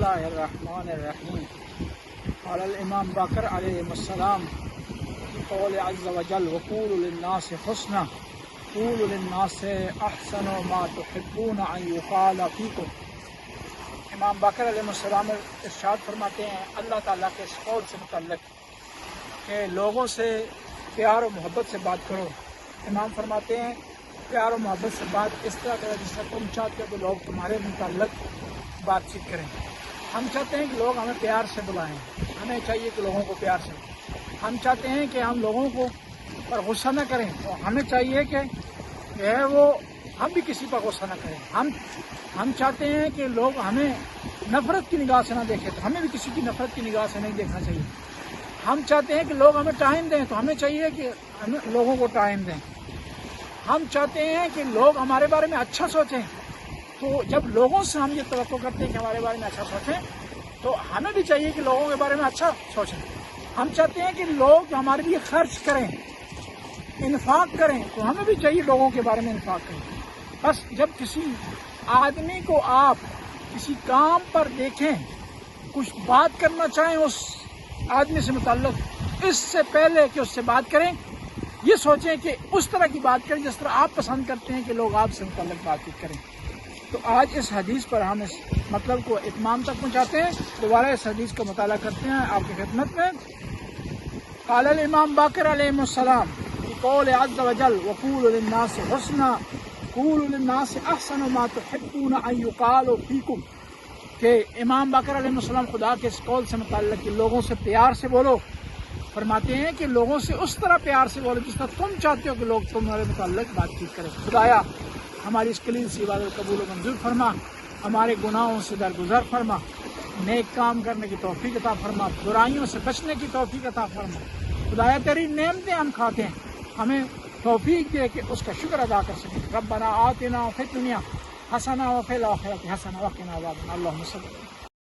اللہ الرحمن الرحیم. قال الامام باقر علیہ السلام قول عز وجل وقولوا للناس حسنا قولوا للناس احسن ما تحبون ان يقال فيكم. امام باقر علیہ السلام ارشاد فرماتے ہیں اللہ تعالیٰ کے اس قول سے متعلق کہ لوگوں سے پیار و محبت سے بات کرو. امام فرماتے ہیں پیار و محبت سے بات اس طرح کرو جس طرح تم چاہتے ہو کہ لوگ تمہارے متعلق بات چیت کریں. ہم چاہتے ہیں کہ لوگ ہمیں پیار سے بلائیں. ہمیں چاہیے کہ لوگوں کو پیار سے. ہم چاہتے ہیں کہ ہم لوگوں کو پر غصہ نہ کریں. تو ہمیں چاہیے کہ جو ہے وہ ہم بھی کسی پر غصہ نہ کریں. ہم چاہتے ہیں کہ لوگ ہمیں نفرت کی نگاہ سے نہ دیکھیں تو ہمیں بھی کسی کی نفرت کی نگاہ سے نہیں دیکھنا چاہیے. ہم چاہتے ہیں کہ لوگ ہمیں ٹائم دیں تو ہمیں چاہیے کہ ہم لوگوں کو ٹائم دیں. ہم چاہتے ہیں کہ لوگ ہمارے بارے میں اچھا سوچیں. تو جب لوگوں سے ہم یہ توقع کرتے ہیں کہ ہمارے بارے میں اچھا سوچیں تو ہمیں بھی چاہیے کہ لوگوں کے بارے میں اچھا سوچیں. ہم چاہتے ہیں کہ لوگ ہمارے لیے خرچ کریں انفاق کریں تو ہمیں بھی چاہیے لوگوں کے بارے میں انفاق کریں. بس جب کسی آدمی کو آپ کسی کام پر دیکھیں کچھ بات کرنا چاہیں اس آدمی سے متعلق اس سے پہلے کہ اس سے بات کریں یہ سوچیں کہ اس طرح کی بات کریں جس طرح آپ پسند کرتے ہیں کہ لوگ آپ سے متعلق بات چیت کریں. تو آج اس حدیث پر ہم اس مطلب کو اتمام تک پہنچاتے ہیں. دوبارہ اس حدیث کا مطالعہ کرتے ہیں آپ کی خدمت میں. قال الامام باقر علیہ السلام قول عز وجل وقولوا للناس حسنا قولوا للناس احسن ما تحبون ان يقال فيكم. کہ امام باقر علیہ السلام خدا کے اس قول سے متعلق کہ لوگوں سے پیار سے بولو. فرماتے ہیں کہ لوگوں سے اس طرح پیار سے بولو جس طرح تم چاہتے ہو کہ لوگ تمہارے متعلق بات چیت کریں. خدایا ہماری اس کلیل سی عبادت قبول و منظور فرما. ہمارے گناہوں سے درگزر فرما. نیک کام کرنے کی توفیق عطا فرما. برائیوں سے بچنے کی توفیق عطا فرما. خدایا تیری نعمتیں ہم کھاتے ہیں ہمیں توفیق دے کہ اس کا شکر ادا کر سکیں. ربنا آتنا فی الدنیا حسنہ وفی الآخرۃ حسنہ وقنا عذاب النار. اللہم صل